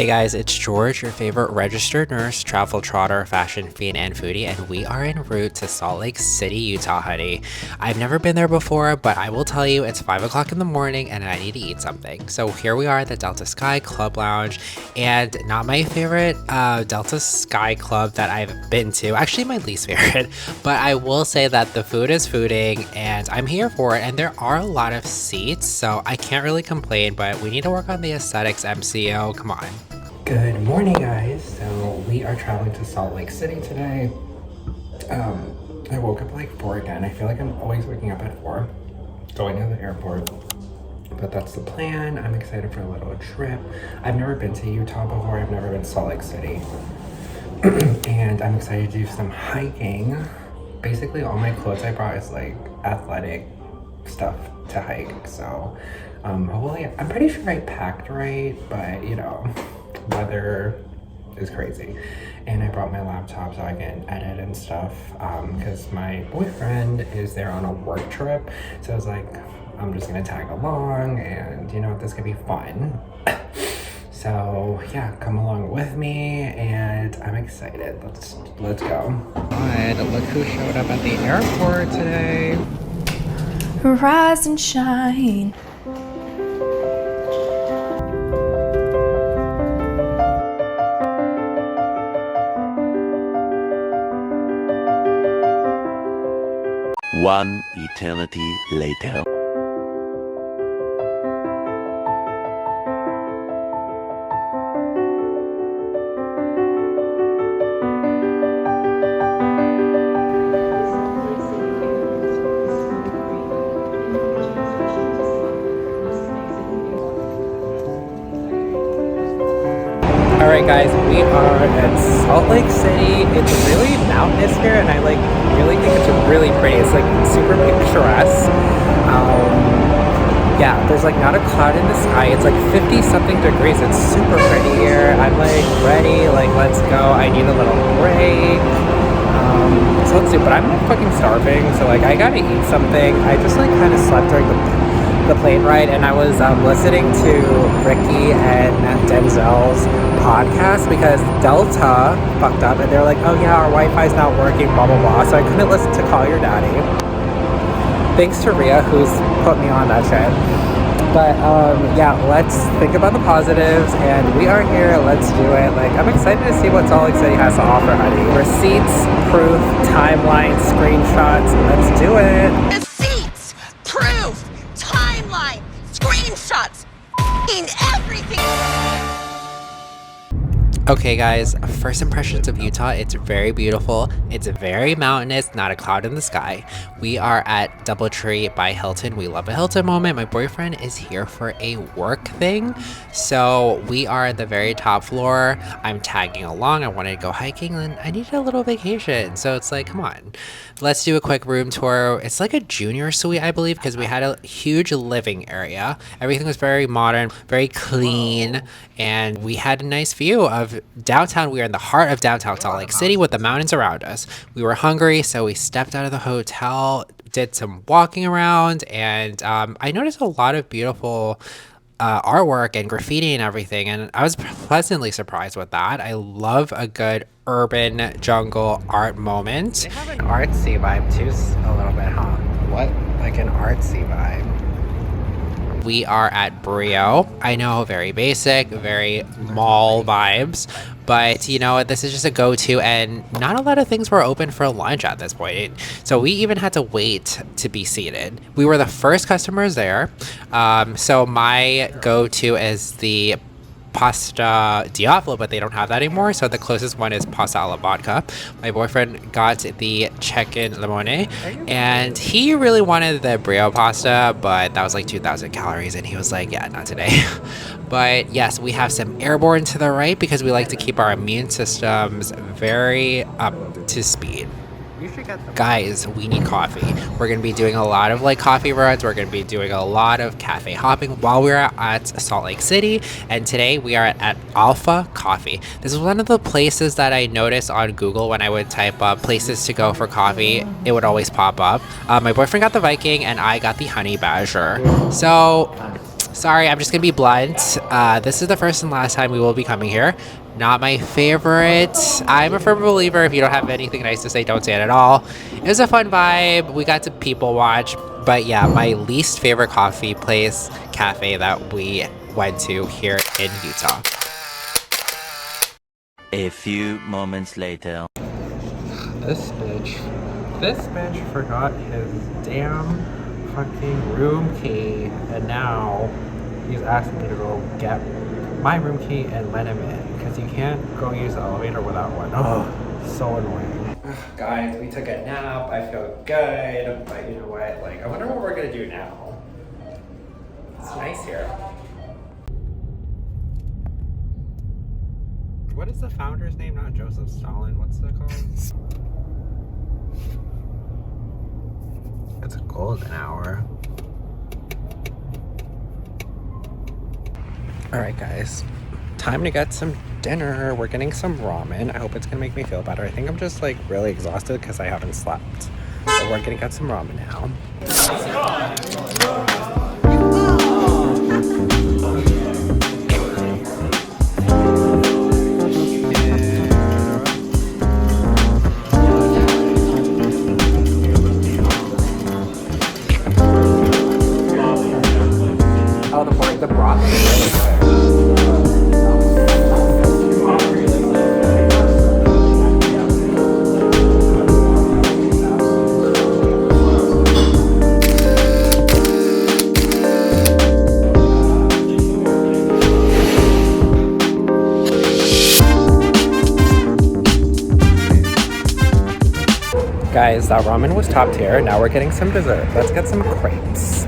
Hey guys, it's George, your favorite registered nurse, travel trotter, fashion fiend, and foodie, and we are en route to Salt Lake City, Utah, honey. I've never been there before, but I will tell you it's 5 o'clock in the morning and I need to eat something. So here we are at the Delta Sky Club Lounge, and not my favorite Delta Sky Club that I've been to, actually my least favorite, but I will say that the food is fooding and I'm here for it, and there are a lot of seats, so I can't really complain, but we need to work on the aesthetics, MCO, come on. Good morning, guys. So we are traveling to Salt Lake City today. I woke up at like 4 again. I feel like I'm always waking up at 4, going to the airport. But that's the plan. I'm excited for a little trip. I've never been to Utah before. I've never been to Salt Lake City. And I'm excited to do some hiking. Basically, all my clothes I brought is like athletic stuff to hike. So hopefully, I'm pretty sure I packed right, but you know, weather is crazy. And I brought my laptop so I can edit and stuff because my boyfriend is there on a work trip, so I was like, I'm just gonna tag along and you know, this could be fun. So yeah, come along with me and I'm excited. Let's go. Alright, look who showed up at the airport today. Rise and shine. One eternity later. Alright guys, we are at Salt Lake City. It's really mountainous here and I really think it's really pretty. It's like super picturesque. Yeah, there's like not a cloud in the sky. It's like 50 something degrees. It's super pretty here. I'm like ready, like let's go. I need a little break. So let's do, but I'm like fucking starving, so like I gotta eat something. I just like kind of slept during the plane ride, and I was listening to Ricky and Denzel's podcast because Delta fucked up and they're like, oh yeah, our Wi-Fi's not working, blah blah blah, so I couldn't listen to Call Your Daddy. Thanks to Rhea who's put me on that shit. But yeah, let's think about the positives and we are here, let's do it. Like, I'm excited to see what Salt Lake City has to offer, honey. Receipts, proof, timeline, screenshots, let's do it. Receipts, proof, timeline, screenshots, everything. Okay guys, first impressions of Utah, it's very beautiful, it's very mountainous, not a cloud in the sky. We are at DoubleTree by Hilton. We love a Hilton moment. My boyfriend is here for a work thing, so we are at the very top floor. I'm tagging along, I wanted to go hiking and I needed a little vacation, so it's like, come on, let's do a quick room tour. It's like a junior suite, I believe, because we had a huge living area. Everything was very modern, very clean, and we had a nice view of downtown. We are in the heart of downtown Salt Lake City with the mountains around us. We were hungry, so we stepped out of the hotel, did some walking around, and I noticed a lot of beautiful artwork and graffiti and everything, and I was pleasantly surprised with that. I love a good urban jungle art moment. They have an artsy vibe too, a little bit, huh? What? Like an artsy vibe. We are at Brio. I know, very basic, very mall vibes, but you know, this is just a go-to and not a lot of things were open for lunch at this point. So we even had to wait to be seated. We were the first customers there. So my go-to is the pasta diavolo, but they don't have that anymore, so the closest one is pasta alla vodka. My boyfriend got the chicken limone and he really wanted the Brio pasta, but that was like 2,000 calories and he was like, yeah, not today. But yes, we have some airborne to the right because we like to keep our immune systems very up to speed. Guys, we need coffee. We're going to be doing a lot of like coffee runs. We're going to be doing a lot of cafe hopping while we're at Salt Lake City. And today we are at Alpha Coffee. This is one of the places that I noticed on Google when I would type up places to go for coffee. It would always pop up. My boyfriend got the Viking and I got the Honey Badger. So Sorry, I'm just gonna be blunt. This is the first and last time we will be coming here. Not my favorite. I'm a firm believer if you don't have anything nice to say, don't say it at all. It was a fun vibe. We got to people watch. But yeah, my least favorite coffee place, cafe that we went to here in Utah. A few moments later. This bitch forgot his damn fucking room key, and now he's asking me to go get my room key and let him in, because you can't go use the elevator without one. Oh, so annoying. Guys, we took a nap. I feel good, but you know what? Like, I wonder what we're gonna do now. It's nice here. What is the founder's name? Not Joseph Stalin. What's that called? It's a golden hour. All right, guys. Time to get some dinner. We're getting some ramen. I hope it's gonna make me feel better. I think I'm just like really exhausted because I haven't slept. So we're gonna get some ramen now. Oh, the broth is really good. Guys, that ramen was top tier. Now we're getting some dessert. Let's get some crepes.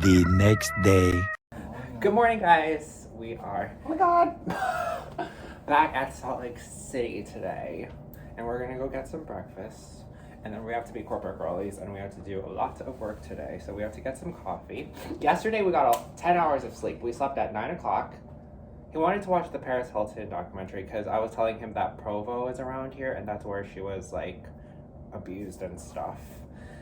The next day. Good morning, guys. We are, oh my god, back at Salt Lake City today. And we're gonna go get some breakfast. And then we have to be corporate girlies and we have to do a lot of work today. So we have to get some coffee. Yesterday we got 10 hours of sleep. We slept at 9 o'clock. He wanted to watch the Paris Hilton documentary because I was telling him that Provo is around here and that's where she was like abused and stuff.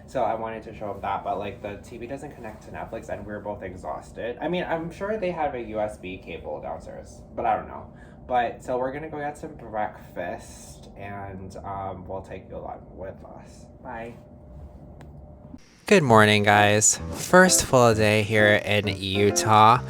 So I wanted to show him that, but like the TV doesn't connect to Netflix and we're both exhausted. I mean, I'm sure they have a USB cable downstairs, but I don't know. But so we're gonna go get some breakfast and we'll take you along with us. Bye. Good morning, guys. First full day here in Utah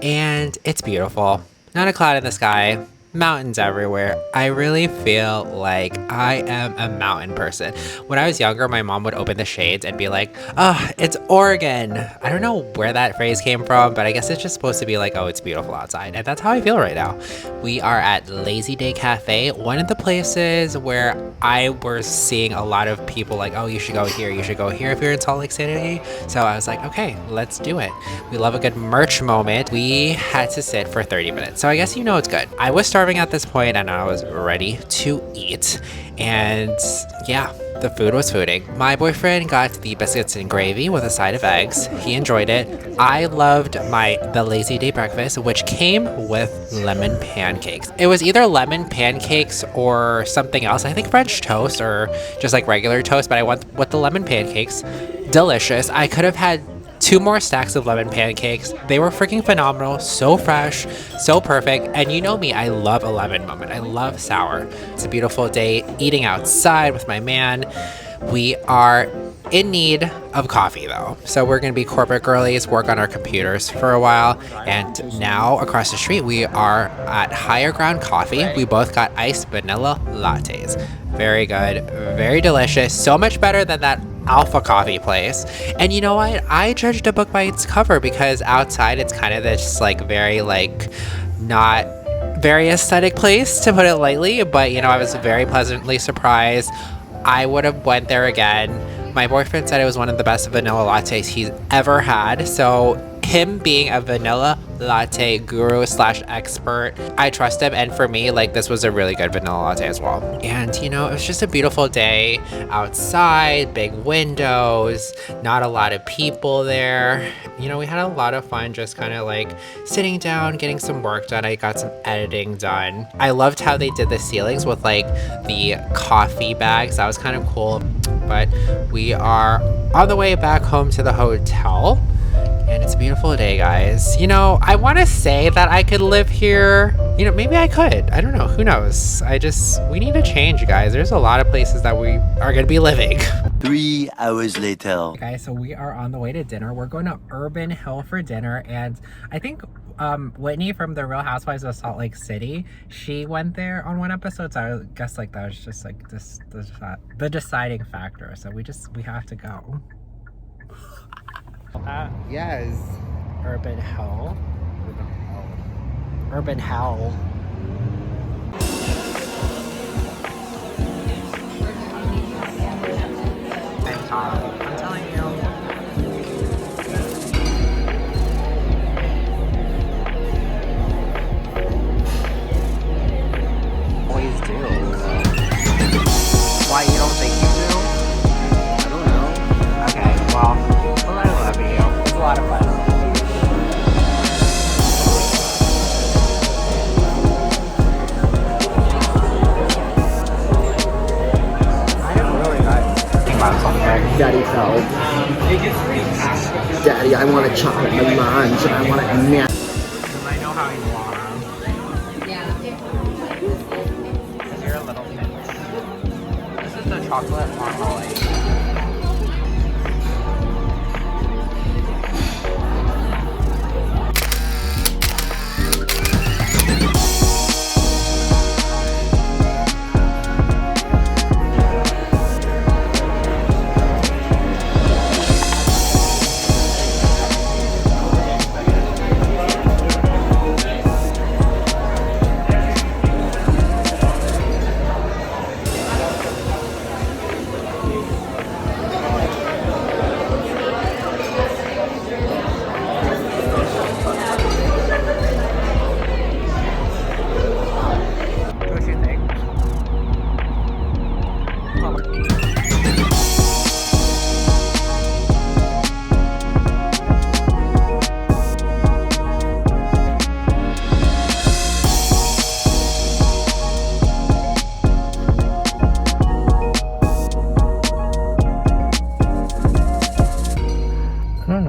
and it's beautiful. Not a cloud in the sky. Mountains everywhere. I really feel like I am a mountain person. When I was younger, my mom would open the shades and be like, oh, it's Oregon. I don't know where that phrase came from, but I guess it's just supposed to be like, oh, it's beautiful outside. And that's how I feel right now. We are at Lazy Day Cafe, one of the places where I was seeing a lot of people like, oh, you should go here, you should go here if you're in Salt Lake City. So I was like, okay, let's do it. We love a good merch moment. We had to sit for 30 minutes. So I guess you know it's good. I was starving at this point and I was ready to eat. And yeah, the food was fooding. My boyfriend got the biscuits and gravy with a side of eggs. He enjoyed it. I loved the Lazy Day breakfast, which came with lemon pancakes. It was either lemon pancakes or something else. I think French toast or just like regular toast, but I went with the lemon pancakes. Delicious. I could have had 2 more stacks of lemon pancakes. They were freaking phenomenal, so fresh, so perfect. And you know me, I love a lemon moment. I love sour. It's a beautiful day eating outside with my man. We are in need of coffee though. So we're gonna be corporate girlies, work on our computers for a while. And now across the street, we are at Higher Ground Coffee. We both got iced vanilla lattes. Very good, very delicious. So much better than that alpha coffee place. And you know what? I judged a book by its cover because outside it's kind of this like very like not very aesthetic place, to put it lightly, but you know, I was very pleasantly surprised. I would have went there again. My boyfriend said it was one of the best vanilla lattes he's ever had, so him being a vanilla latte guru slash expert, I trust him, and for me, like, this was a really good vanilla latte as well. And you know, it was just a beautiful day outside, big windows, not a lot of people there. You know, we had a lot of fun just kind of like sitting down, getting some work done. I got some editing done. I loved how they did the ceilings with like the coffee bags. That was kind of cool. But we are on the way back home to the hotel. And it's a beautiful day, guys. You know, I want to say that I could live here. You know, maybe I could. I don't know. Who knows? We need a change, guys. There's a lot of places that we are going to be living. 3 hours later. Okay, guys, so we are on the way to dinner. We're going to Urban Hill for dinner. And I think Whitney from the Real Housewives of Salt Lake City, she went there on one episode. So I guess like that was just like the deciding factor. So we have to go. Yes. Urban Hell. Urban Hell. I'm telling you. Always do. Why, you don't think you do? I don't know. Okay, well, I love you. It's a lot of fun. I am really not thinking about something. Daddy help. Daddy, I want a chocolate melange and I want it now. I know how you are. You're a little bit. This is the chocolate marmalade.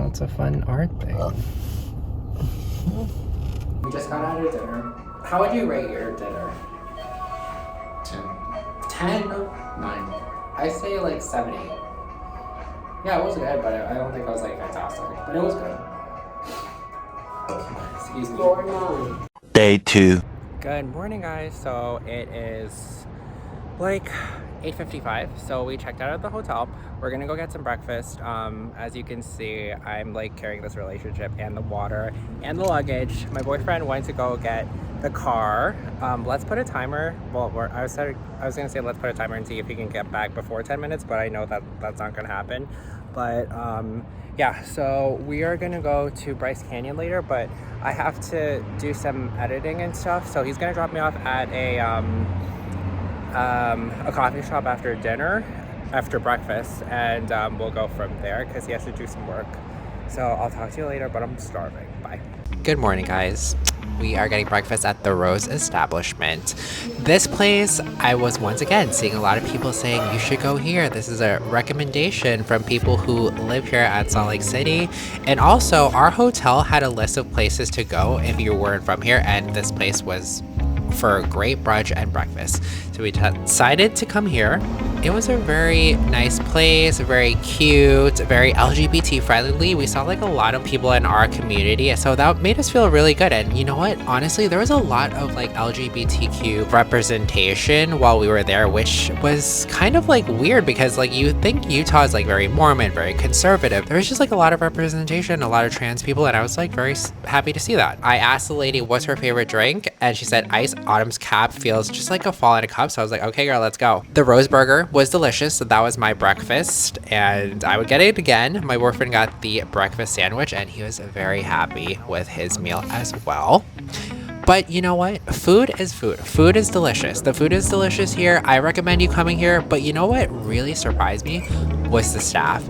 It's a fun art thing. We just got out of dinner. How would you rate your dinner? 10? 10? 9. I say like 7, 8. Yeah, it was good, but I don't think it was like fantastic. But it was good. Excuse me. Day 2. Good morning, guys. So it is like 8:55, so we checked out of the hotel. We're gonna go get some breakfast. As you can see, I'm like carrying this relationship and the water and the luggage. My boyfriend went to go get the car. Let's put a timer. Well, I was gonna say let's put a timer and see if he can get back before 10 minutes, but I know that that's not gonna happen. But yeah, so we are gonna go to Bryce Canyon later, but I have to do some editing and stuff. So he's gonna drop me off at a coffee shop after dinner, after breakfast, and we'll go from there because he has to do some work. So I'll talk to you later, but I'm starving. Bye. Good morning, guys. We are getting breakfast at the Rose establishment. This place, I was once again seeing a lot of people saying you should go here. This is a recommendation from people who live here at Salt Lake City. And also, our hotel had a list of places to go if you weren't from here, and this place was for great brunch and breakfast. So we decided to come here. It was a very nice place, very cute, very LGBT friendly. We saw like a lot of people in our community, so that made us feel really good. And you know what? Honestly, there was a lot of like LGBTQ representation while we were there, which was kind of like weird because like you think Utah is like very Mormon, very conservative. There was just like a lot of representation, a lot of trans people, and I was like very happy to see that. I asked the lady what's her favorite drink, and she said Ice Autumn's Cap feels just like a fall in a cup. So I was like, okay, girl, let's go. The Rose Burger was delicious, so that was my breakfast, and I would get it again. My boyfriend got the breakfast sandwich, and he was very happy with his meal as well. But you know what? Food is food. Food is delicious. The food is delicious here. I recommend you coming here. But you know what really surprised me was the staff.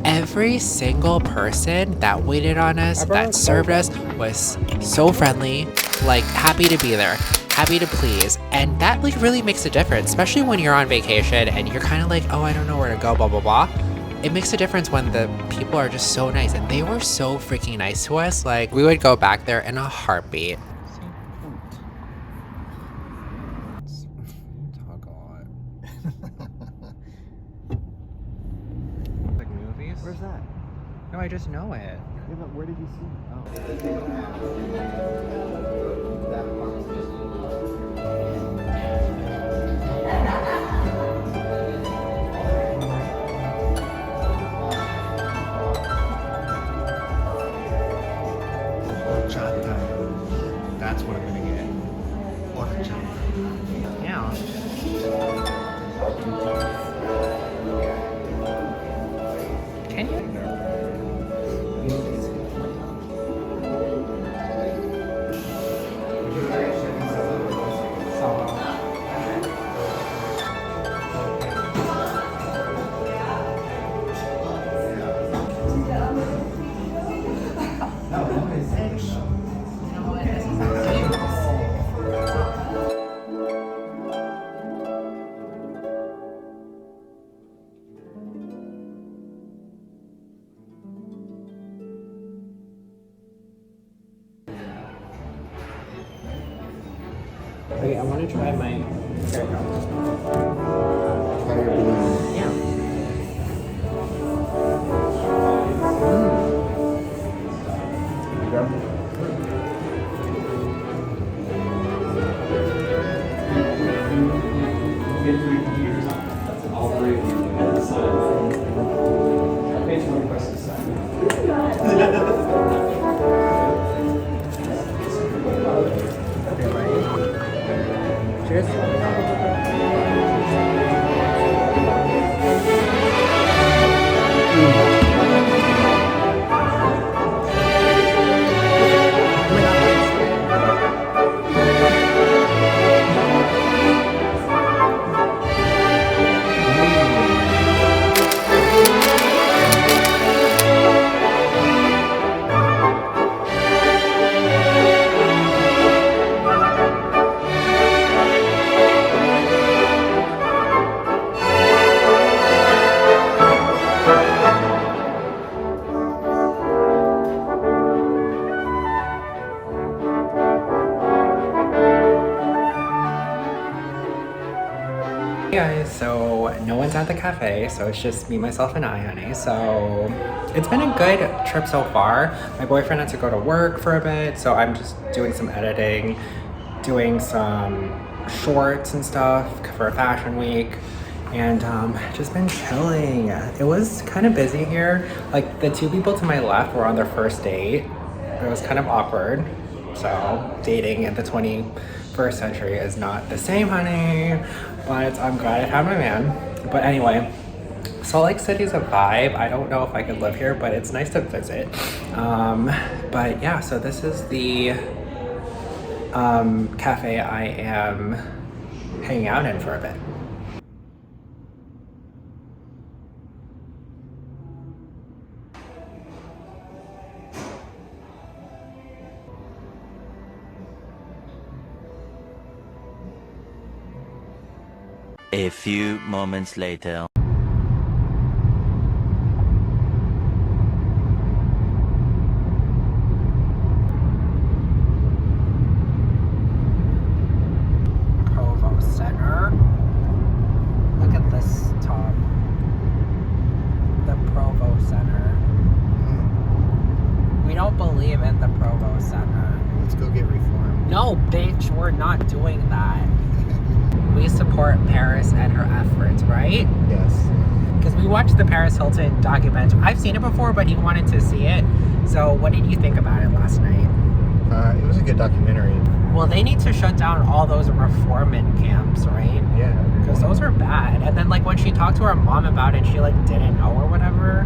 Every single person that waited on us, that served us, was so friendly, like happy to be there, happy to please. And that like really makes a difference, especially when you're on vacation and you're kind of like, oh, I don't know where to go, blah, blah, blah. It makes a difference when the people are just so nice, and they were so freaking nice to us. Like we would go back there in a heartbeat. Talk a lot. Like movies? Where's that? No, I just know it. Yeah, but where did you see Chata. That's what I'm gonna get. Pork chop. Yeah. Can you? Okay, I want to try my hair color. Yeah. Get 3 computers on. That's all 3 of you can sign. Page 1 request is signed. Okay, ready? Cheers. Hey guys, so no one's at the cafe, so it's just me, myself, and I, honey. So it's been a good trip so far. My boyfriend had to go to work for a bit, so I'm just doing some editing, doing some shorts and stuff for Fashion Week, and just been chilling. It was kind of busy here. Like the 2 people to my left were on their first date. It was kind of awkward. So dating in the 21st century is not the same, honey. But I'm glad I found my man. But anyway, Salt Lake City's a vibe. I don't know if I could live here, but it's nice to visit. But yeah, so this is the cafe I am hanging out in for a bit. A few moments later. No, bitch, we're not doing that. We support Paris and her efforts, right? Yes. Because we watched the Paris Hilton documentary. I've seen it before, but he wanted to see it. So what did you think about it last night? It was a good documentary. Well, they need to shut down all those reforming camps, right? Yeah. Because those are bad. And then, like, when she talked to her mom about it, she, like, didn't know or whatever.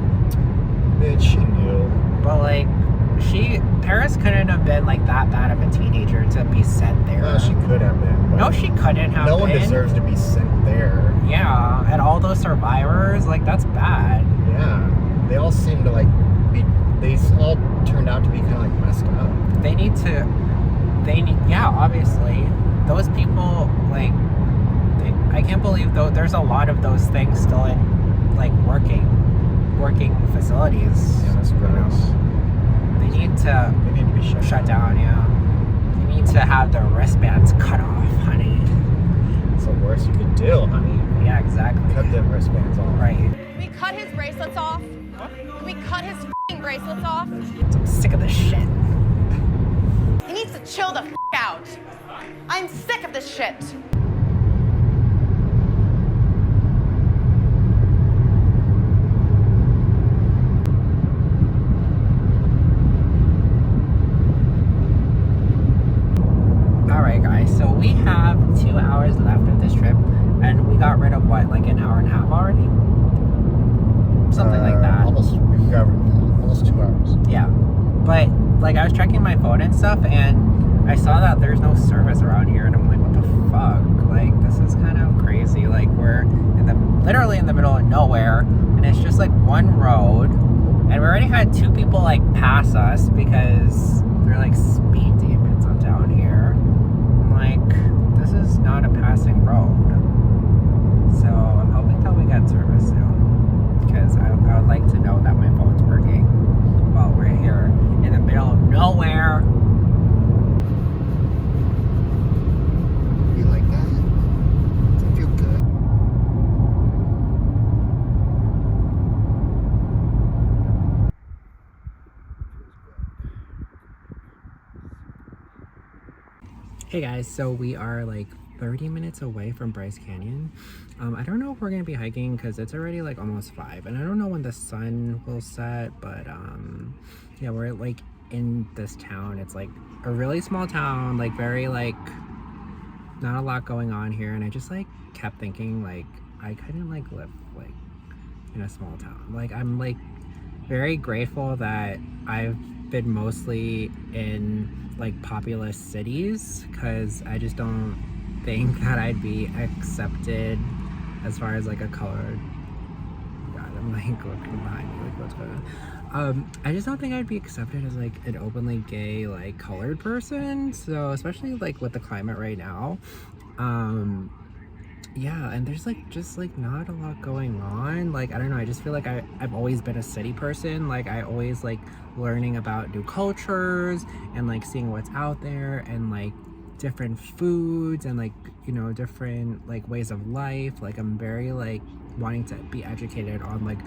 Bitch, she knew. But, like, Paris couldn't have been, like, that bad of a teenager to be sent there. Well, she could have been. But No, she couldn't have no been. one deserves to be sent there. Yeah, and all those survivors, like, that's bad. Yeah. They all seem to, like, they all turned out to be kind of, like, messed up. Yeah, obviously. Those people, like, I can't believe, though, there's a lot of those things still in, like, working facilities. Yeah, that's gross. They need to be shut down, yeah. You need to have their wristbands cut off, honey. It's the worst you could do, honey. Yeah, exactly. Cut them wristbands off. Right. Can we cut his bracelets off? Can we cut his f***ing bracelets off? I'm sick of this shit. He needs to chill the f*** out. I'm sick of this shit. Alright guys, so we have 2 hours left of this trip, and we got rid of what, like an hour and a half already? Something like that. We've got almost 2 hours. Yeah. But, like, I was checking my phone and stuff, and I saw that there's no service around here, and I'm like, what the fuck? Like, this is kind of crazy. Like, we're literally in the middle of nowhere, and it's just, like, one road, and we already had 2 people, like, pass us because they're, like, speed demons up down here. I'm like, this is not a passing road. So, I'm hoping that we get service soon, because I would like to know that my phone's working while we're here in the middle of nowhere. You like that? Does it feel good? Hey guys, so we are like 30 minutes away from Bryce Canyon. I don't know if we're gonna be hiking because it's already like almost 5, and I don't know when the sun will set, but yeah, we're like in this town. It's like a really small town, like very like not a lot going on here, and I just like kept thinking like I couldn't like live like in a small town. Like I'm like very grateful that I've been mostly in like populous cities, because I just don't think that I'd be accepted as far as like a colored, God, I'm like looking behind me like what's going on. I just don't think I'd be accepted as like an openly gay like colored person, so especially like with the climate right now. Yeah, and there's like just like not a lot going on. Like I don't know, I just feel like I've always been a city person. Like I always like learning about new cultures and like seeing what's out there and like different foods and like, you know, different like ways of life. Like I'm very like wanting to be educated on like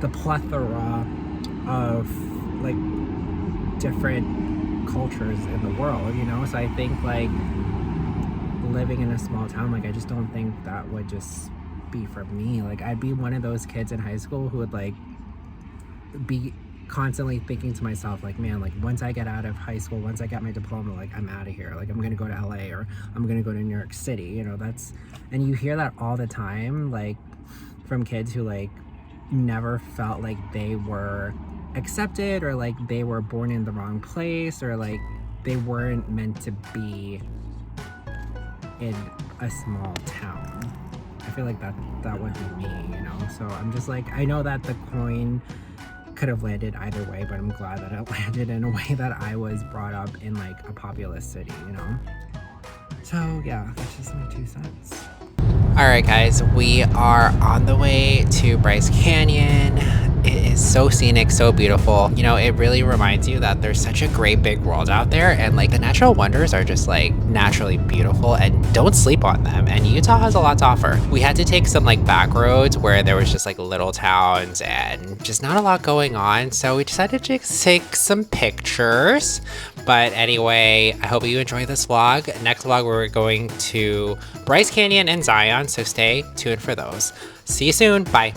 the plethora of like different cultures in the world, you know. So I think like living in a small town, like I just don't think that would just be for me. Like I'd be one of those kids in high school who would like be constantly thinking to myself like, man, like once I get out of high school, once I get my diploma, like I'm out of here, like I'm gonna go to LA or I'm gonna go to New York City, you know. That's, and you hear that all the time, like from kids who like never felt like they were accepted, or like they were born in the wrong place, or like they weren't meant to be in a small town. I feel like that would be me, you know. So I'm just like, I know that the coin could have landed either way, but I'm glad that it landed in a way that I was brought up in like a populous city, you know. So yeah, that's just my 2 cents. All right guys, we are on the way to Bryce Canyon. It is so scenic, so beautiful. You know, it really reminds you that there's such a great big world out there, and like the natural wonders are just like naturally beautiful, and don't sleep on them. And Utah has a lot to offer. We had to take some like back roads where there was just like little towns and just not a lot going on. So we decided to take some pictures. But anyway, I hope you enjoy this vlog. Next vlog, we're going to Bryce Canyon and Zion, so stay tuned for those. See you soon. Bye.